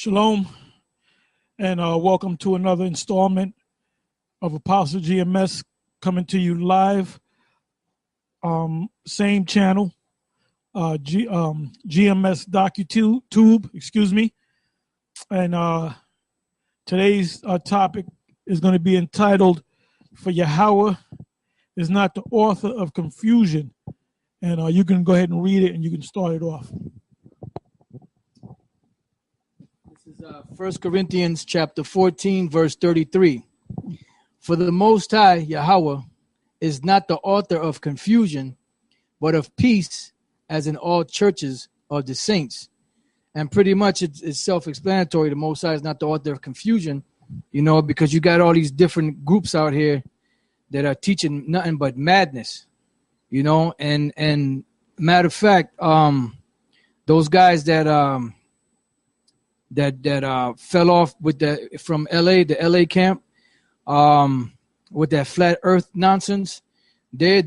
Shalom, and welcome to another installment of Apostle GMS coming to you live. Same channel, GMS DocuTube, excuse me. And today's topic is going to be entitled, "For YAHAWAH is not the author of confusion." And you can go ahead and read it, and you can start it off. This is 1 Corinthians chapter 14, verse 33. For the Most High, Yahweh, is not the author of confusion, but of peace, as in all churches of the saints. And pretty much it's self-explanatory. The Most High is not the author of confusion, because you got all these different groups out here that are teaching nothing but madness, and matter of fact, those guys that fell off with from LA, the LA camp, with that flat earth nonsense, they're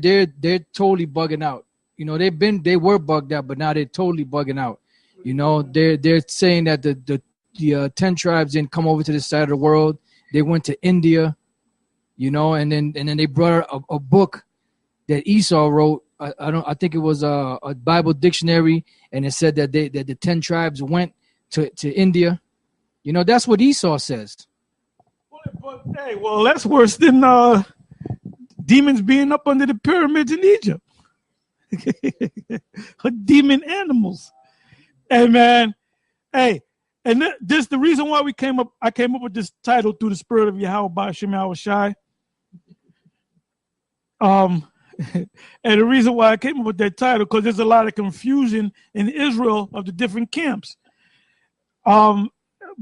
totally bugging out. They were bugged out, but now they're totally bugging out. They're saying that the 10 tribes didn't come over to this side of the world. They went to India, and then they brought a book that Esau wrote. I think it was a Bible dictionary, and it said that the 10 tribes went to India. That's what Esau says. But hey, well, that's worse than demons being up under the pyramids in Egypt. Demon animals. Hey, man. Hey, and this the reason why I came up with this title through the spirit of Yahweh by Shem Shai. And the reason why I came up with that title, because there's a lot of confusion in Israel of the different camps.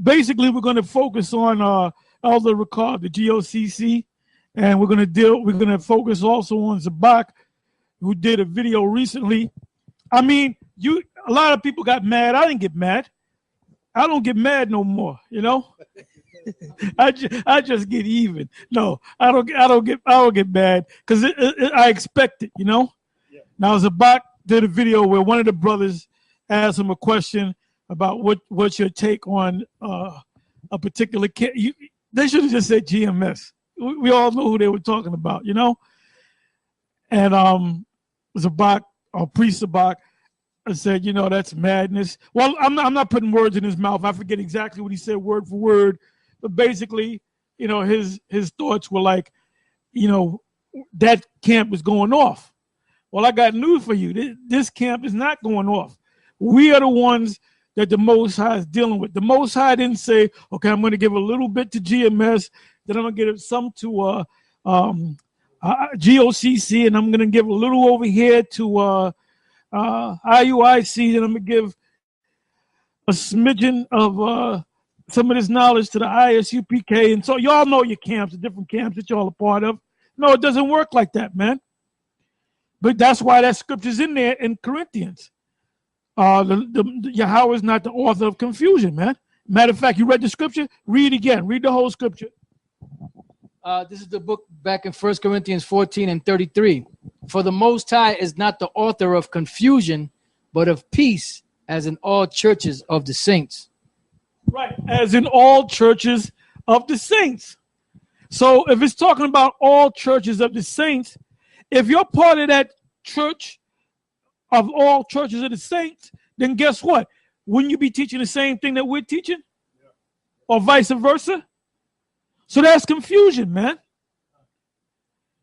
Basically, we're going to focus on Elder Ricard, the GOCC, and we're going to focus also on Zabak, who did a video recently. I mean, a lot of people got mad. I didn't get mad. I don't get mad no more, I just get even. No, I don't get mad because I expect it, Yeah. Now Zabak did a video where one of the brothers asked him a question about what's your take on a particular camp. They should have just said GMS. We all know who they were talking about, And Zabak, or Priest Zabak, said, that's madness. Well, I'm not putting words in his mouth. I forget exactly what he said word for word, but basically, his thoughts were like, that camp is going off. Well, I got news for you. This camp is not going off. We are the ones that the Most High is dealing with. The Most High didn't say, okay, I'm going to give a little bit to GMS, then I'm going to give some to GOCC, and I'm going to give a little over here to IUIC, then I'm going to give a smidgen of some of this knowledge to the ISUPK. And so y'all know your camps, the different camps that y'all are part of. No, it doesn't work like that, man. But that's why that scripture's in there in Corinthians. The Yahweh is not the author of confusion, man. Matter of fact, you read the scripture? Read again. Read the whole scripture. This is the book back in 1 Corinthians 14 and 33. For the Most High is not the author of confusion, but of peace, as in all churches of the saints. Right, as in all churches of the saints. So if it's talking about all churches of the saints, if you're part of that church of all churches of the saints, then guess what? Wouldn't you be teaching the same thing that we're teaching? Yeah. Or vice versa? So that's confusion, man.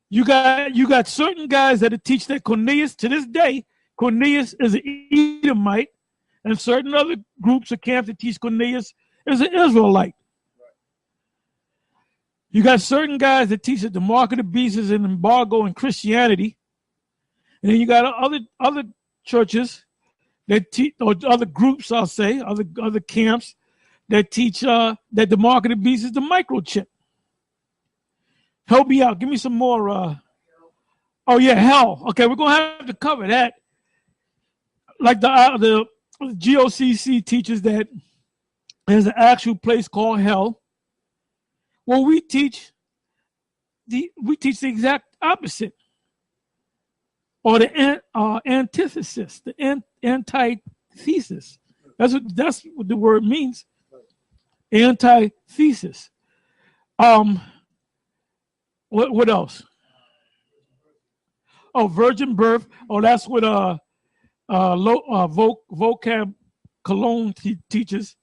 You got certain guys that teach that Cornelius, to this day, Cornelius is an Edomite, and certain other groups of camps that teach Cornelius is an Israelite. You got certain guys that teach that the mark of the beast is an embargo in Christianity. And then you got other churches that teach, or other groups, I'll say, other camps that teach that the mark of the beast is the microchip. Help me out. Give me some more. Oh, yeah, hell. Okay, we're going to have to cover that. Like the GOCC teaches that there's an actual place called hell. Well, we teach the exact opposite, or the antithesis, the antithesis. That's what the word means. antithesis. What else? Oh, virgin birth. Oh, that's what vocab Cologne teaches.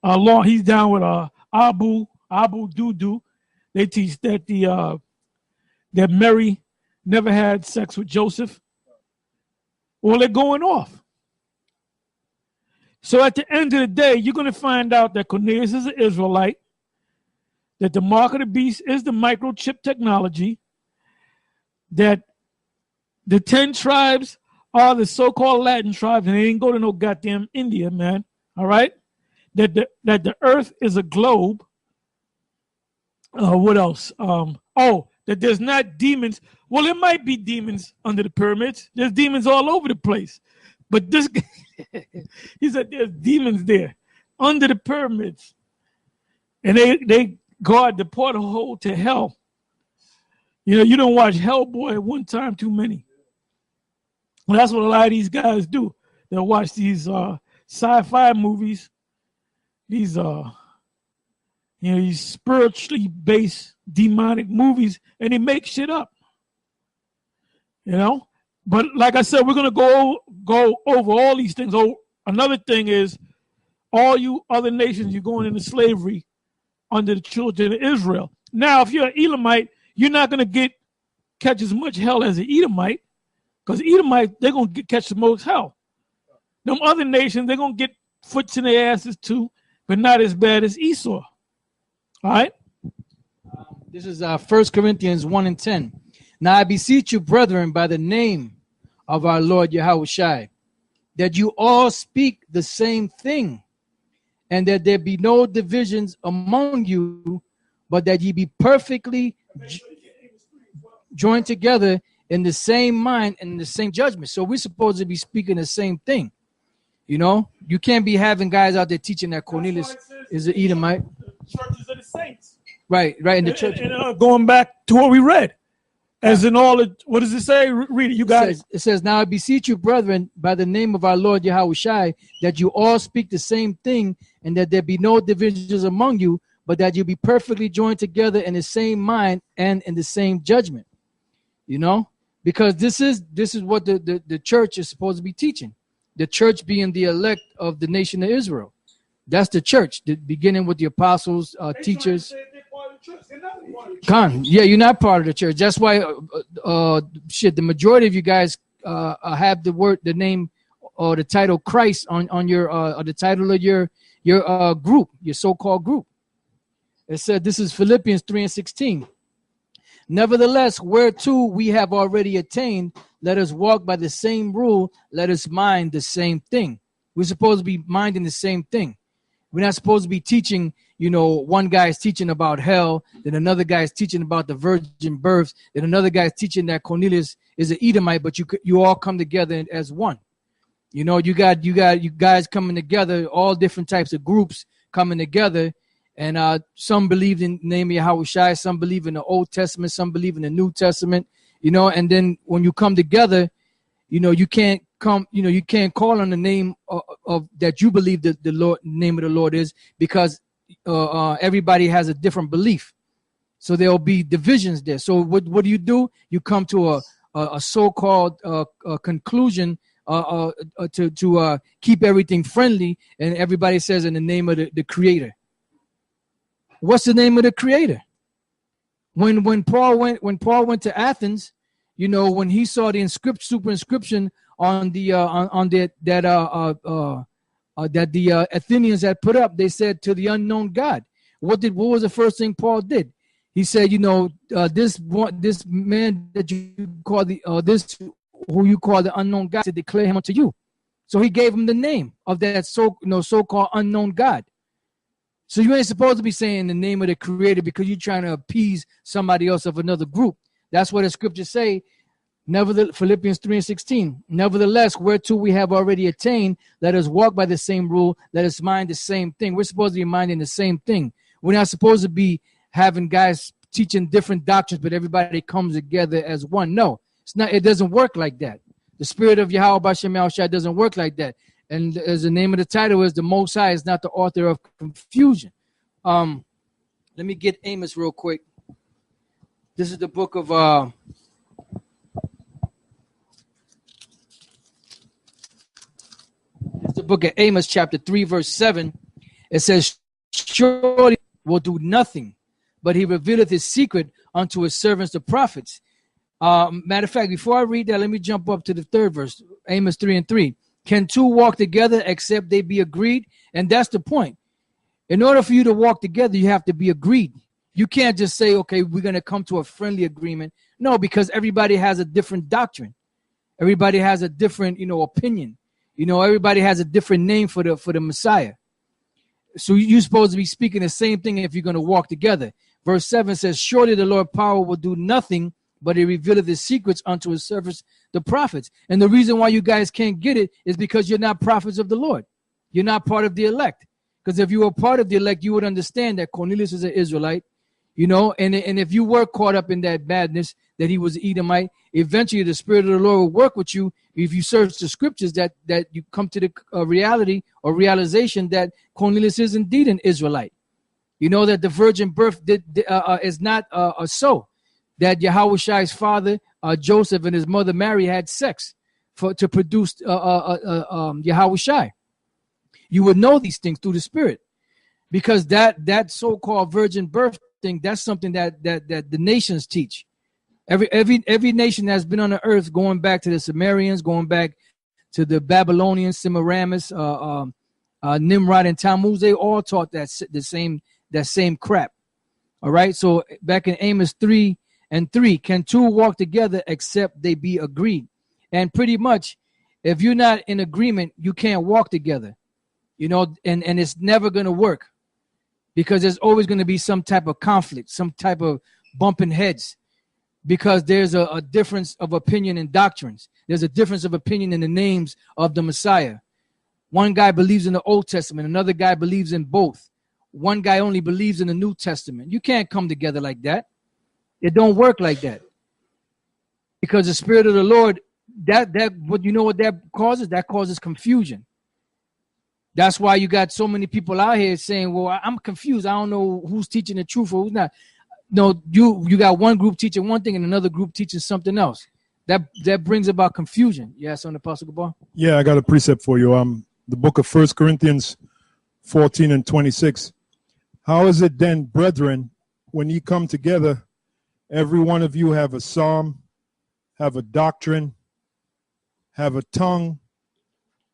Long he's down with Abu Dudu. They teach that that Mary never had sex with Joseph. Well, they're going off. So at the end of the day, you're going to find out that Cornelius is an Israelite, that the mark of the beast is the microchip technology, that the 10 tribes are the so-called Latin tribes, and they didn't go to no goddamn India, man. All right? That the earth is a globe. What else? That there's not demons. Well, there might be demons under the pyramids. There's demons all over the place. But this he said there's demons there under the pyramids. And they guard the portal to hell. You know, you don't watch Hellboy at one time too many. Well, that's what a lot of these guys do. They'll watch these sci-fi movies, these these spiritually based demonic movies, and they make shit up. You know? But like I said, we're gonna go over all these things. Oh, another thing is, all you other nations, you're going into slavery under the children of Israel. Now, if you're an Elamite, you're not gonna catch as much hell as an Edomite, because Edomite, they're gonna catch the most hell. Them other nations, they're gonna get foots in their asses too, but not as bad as Esau. All right. This is 1 Corinthians 1:10. Now I beseech you, brethren, by the name of our Lord YAHAWAH, that you all speak the same thing, and that there be no divisions among you, but that ye be perfectly joined together in the same mind and in the same judgment. So we're supposed to be speaking the same thing. You know, you can't be having guys out there teaching that Cornelius is an Edomite. Churches of the saints. Right, in the church. And going back to what we read. As in all, what does it say? Read it. You got it. It says, now I beseech you, brethren, by the name of our Lord YAHAWAH, that you all speak the same thing, and that there be no divisions among you, but that you be perfectly joined together in the same mind and in the same judgment. You know, because this is what the church is supposed to be teaching. The church being the elect of the nation of Israel. That's the church, beginning with the apostles, teachers. Yeah, you're not part of the church. That's why, the majority of you guys have the name or the title Christ on your the title of your group, your so-called group. It said, this is Philippians 3:16. Nevertheless, whereto we have already attained, let us walk by the same rule. Let us mind the same thing. We're supposed to be minding the same thing. We're not supposed to be teaching, one guy is teaching about hell, then another guy is teaching about the virgin births, then another guy is teaching that Cornelius is an Edomite, but you all come together as one. You guys coming together, all different types of groups coming together, and some believe in the name of YAHAWAH, some believe in the Old Testament, some believe in the New Testament, and then when you come together, you can't call on the name of that you believe that the Lord name of the Lord is, because everybody has a different belief. So there'll be divisions there. So what do? You come to a so-called conclusion to keep everything friendly, and everybody says in the name of the Creator. What's the name of the Creator? When Paul went to Athens, when he saw the superinscription on the that the Athenians had put up, they said, to the unknown God. What was the first thing Paul did? He said, this man that you call who you call the unknown God, to declare him unto you. So he gave him the name of that so-called unknown God. So you ain't supposed to be saying the name of the Creator because you're trying to appease somebody else of another group. That's what the scriptures say. Philippians 3:16. Nevertheless, whereto we have already attained, let us walk by the same rule. Let us mind the same thing. We're supposed to be minding the same thing. We're not supposed to be having guys teaching different doctrines, but everybody comes together as one. No, it's not. It doesn't work like that. The spirit of Yahweh B'Shem Yahushua doesn't work like that. And as the name of the title is, the Most High is not the author of confusion. Let me get Amos real quick. This is the book of Amos, chapter 3, verse 7. It says, surely will do nothing, but he revealeth his secret unto his servants, the prophets. Matter of fact, before I read that, let me jump up to the third verse, Amos 3 and 3. Can two walk together except they be agreed? And that's the point. In order for you to walk together, you have to be agreed. You can't just say, okay, we're going to come to a friendly agreement. No, because everybody has a different doctrine. Everybody has a different, opinion. Everybody has a different name for the Messiah. So you're supposed to be speaking the same thing if you're going to walk together. Verse 7 says, surely the Lord power will do nothing, but he revealeth his secrets unto his servants, the prophets. And the reason why you guys can't get it is because you're not prophets of the Lord. You're not part of the elect. Because if you were part of the elect, you would understand that Cornelius is an Israelite, and if you were caught up in that badness, that he was an Edomite, eventually the Spirit of the Lord will work with you. If you search the scriptures, that you come to the reality or realization that Cornelius is indeed an Israelite. You know that the virgin birth is not so. That YAHAWAH's father, Joseph, and his mother Mary had sex to produce YAHAWAH. You would know these things through the Spirit, because that so-called virgin birth thing, that's something that the nations teach. Every nation that's been on the earth, going back to the Sumerians, going back to the Babylonians, Semiramis, Nimrod, and Tammuz, they all taught that same crap. All right. So back in Amos 3 and 3, can two walk together except they be agreed? And pretty much, if you're not in agreement, you can't walk together. And it's never going to work, because there's always going to be some type of conflict, some type of bumping heads, because there's a difference of opinion in doctrines. There's a difference of opinion in the names of the Messiah. One guy believes in the Old Testament. Another guy believes in both. One guy only believes in the New Testament. You can't come together like that. It don't work like that, because the Spirit of the Lord, what that causes? That causes confusion. That's why you got so many people out here saying, well, I'm confused. I don't know who's teaching the truth or who's not. No, you got one group teaching one thing and another group teaching something else. That brings about confusion. Yes, on the Apostle Gabar? Yeah, I got a precept for you. The book of 1 Corinthians 14 and 26. How is it then, brethren, when ye come together, every one of you have a psalm, have a doctrine, have a tongue,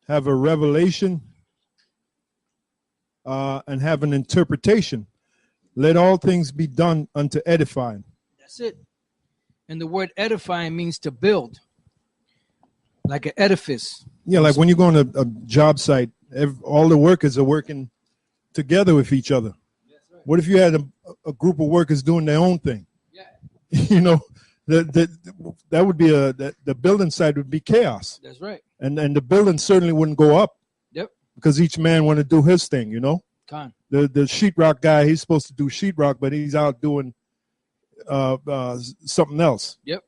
have a revelation, and have an interpretation? Let all things be done unto edifying. That's it. And the word edifying means to build, like an edifice. Yeah, like when you go on a job site, all the workers are working together with each other. Right. What if you had a group of workers doing their own thing? Yeah. That would be the building site would be chaos. That's right. And the building certainly wouldn't go up. Yep. Because each man want to do his thing, The sheetrock guy, he's supposed to do sheetrock, but he's out doing something else. Yep.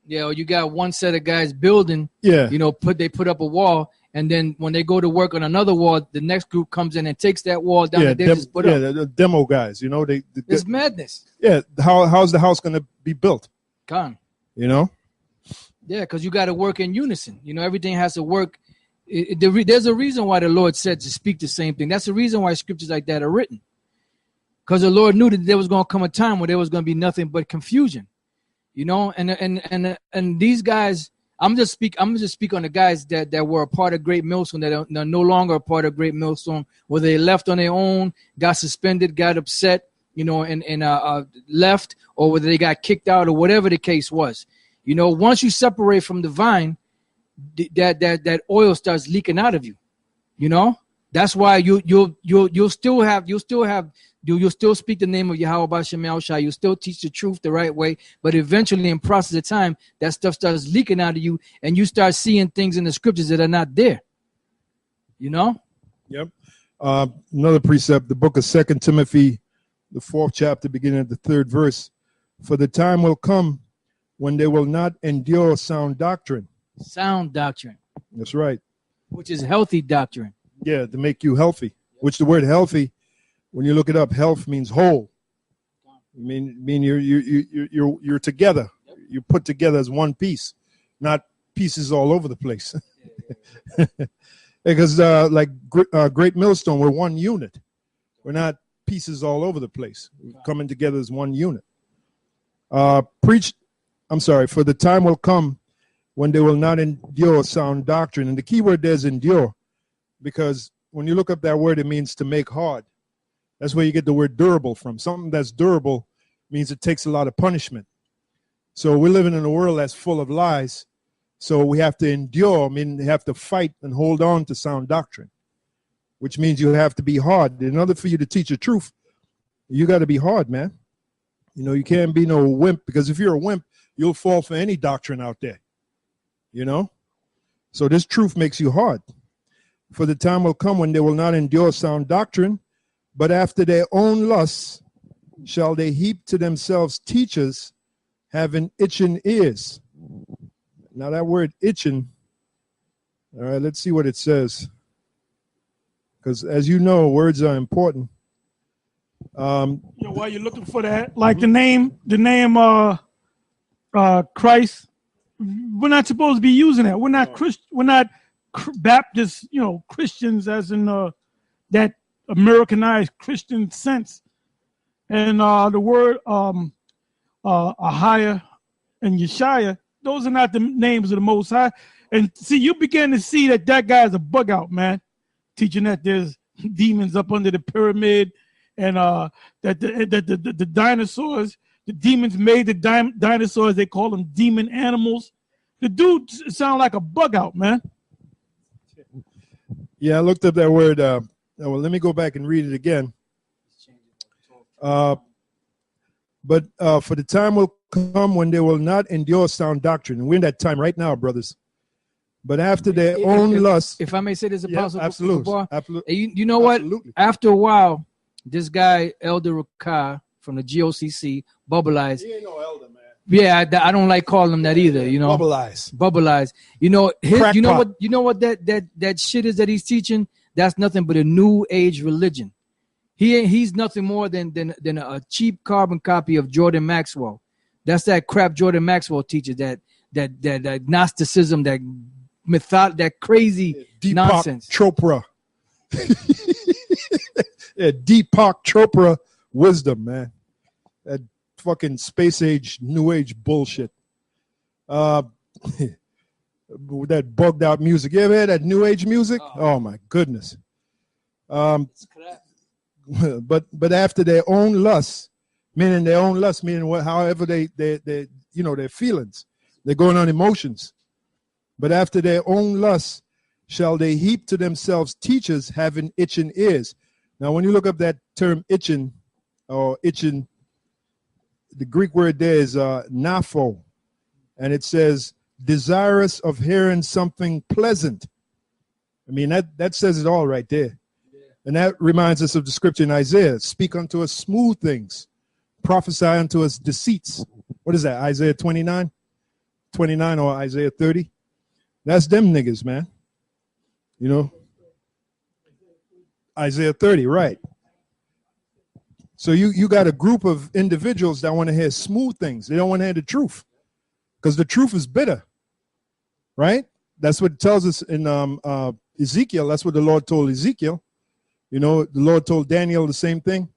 Yeah, or you got one set of guys building. Yeah. They put up a wall, and then when they go to work on another wall, the next group comes in and takes that wall down. The demo guys. It's madness. Yeah. How's the house going to be built? Con. Yeah, because you got to work in unison. Everything has to work. There's a reason why the Lord said to speak the same thing. That's the reason why scriptures like that are written, because the Lord knew that there was going to come a time where there was going to be nothing but confusion, and these guys. I'm just speak on the guys that were a part of Great Millstone that are no longer a part of Great Millstone, whether they left on their own, got suspended, got upset, and left, or whether they got kicked out, or whatever the case was. Once you separate from the vine, that oil starts leaking out of you. That's why you'll still speak the name of Yahawah Shemel Shai. You'll still teach the truth the right way, but eventually, in process of time, that stuff starts leaking out of you, and you start seeing things in the scriptures that are not there. Yep. Another precept, the book of 2 Timothy, the 4th chapter, beginning at the 3rd verse. For the time will come when they will not endure sound doctrine. Sound doctrine. That's right. Which is healthy doctrine. Yeah, to make you healthy. Which the word healthy, When you look it up, health means whole. I mean you're together. You're put together as one piece, not pieces all over the place. Because like Great Millstone, we're one unit. We're not pieces all over the place. We're coming together as one unit. For the time will come when they will not endure sound doctrine. And the key word there is endure, because when you look up that word, it means to make hard. That's where you get the word durable from. Something that's durable means it takes a lot of punishment. So we're living in a world that's full of lies. So we have to endure. I mean, you have to fight and hold on to sound doctrine, which means you have to be hard. In order for you to teach the truth, you got to be hard, man. You know, you can't be no wimp, because if you're a wimp, you'll fall for any doctrine out there, you know? So this truth makes you hard. For the time will come when they will not endure sound doctrine, but after their own lusts shall they heap to themselves teachers having itching ears. Now that word itching, all right, let's see what it says. Because as you know, words are important. While you're looking for that, like the name Christ, we're not supposed to be using that. We're not We're not Baptist, Christians, as in that Americanized Christian sense. And the word Ahiah and Yeshaya, those are not the names of the Most High. And see, you begin to see that guy's a bug out, man, teaching that there's demons up under the pyramid, and that the dinosaurs, the demons made the dinosaurs. They call them demon animals. The dude sound like a bug out, man. Yeah, I looked up that word. Well, let me go back and read it again. But for the time will come when they will not endure sound doctrine. And we're in that time right now, brothers. But after their own lust. If I may say this, Apostle. Yeah, absolutely. You know what? Absolutely. After a while, this guy, Elder Rakar from the GOCC, Bubbleize. He ain't no elder, man. Yeah, I don't like calling him that either. You know, Bubbleize. You know what that shit is that he's teaching? That's nothing but a new age religion. He's nothing more than a cheap carbon copy of Jordan Maxwell. That's that crap Jordan Maxwell teaches. That Gnosticism, that crazy Deepak nonsense. Chopra. Yeah, Deepak Chopra wisdom, man. That fucking space age, new age bullshit. That bugged out music. You ever heard that new age music? Oh my goodness. But after their own lust, meaning however they their feelings, they're going on emotions. But after their own lust shall they heap to themselves teachers having itching ears. Now, when you look up that term itching, the Greek word there is napho, and it says desirous of hearing something pleasant. I mean, that says it all right there. Yeah. And that reminds us of the scripture in Isaiah, speak unto us smooth things, prophesy unto us deceits. What is that, Isaiah 29 or Isaiah 30? That's them niggas, man. You know, Isaiah 30, right. So you got a group of individuals that want to hear smooth things. They don't want to hear the truth, because the truth is bitter, right? That's what it tells us in Ezekiel. That's what the Lord told Ezekiel. You know, the Lord told Daniel the same thing.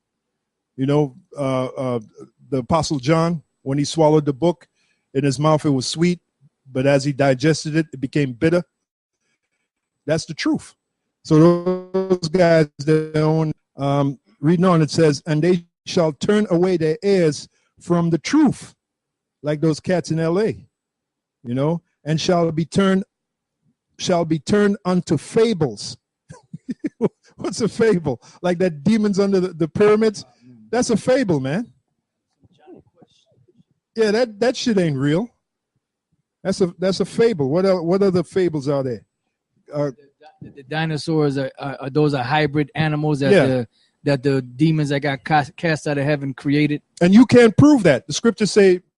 You know, the Apostle John, when he swallowed the book, in his mouth it was sweet, but as he digested it, it became bitter. That's the truth. So those guys, they own, reading on, it says, and they shall turn away their ears from the truth, like those cats in L.A., you know, and shall be turned unto fables. What's a fable? Like that demons under the pyramids? That's a fable, man. Yeah, that shit ain't real. That's a fable. What other fables are there? The dinosaurs are those are hybrid animals that the demons that got cast out of heaven created. And you can't prove that. The scriptures say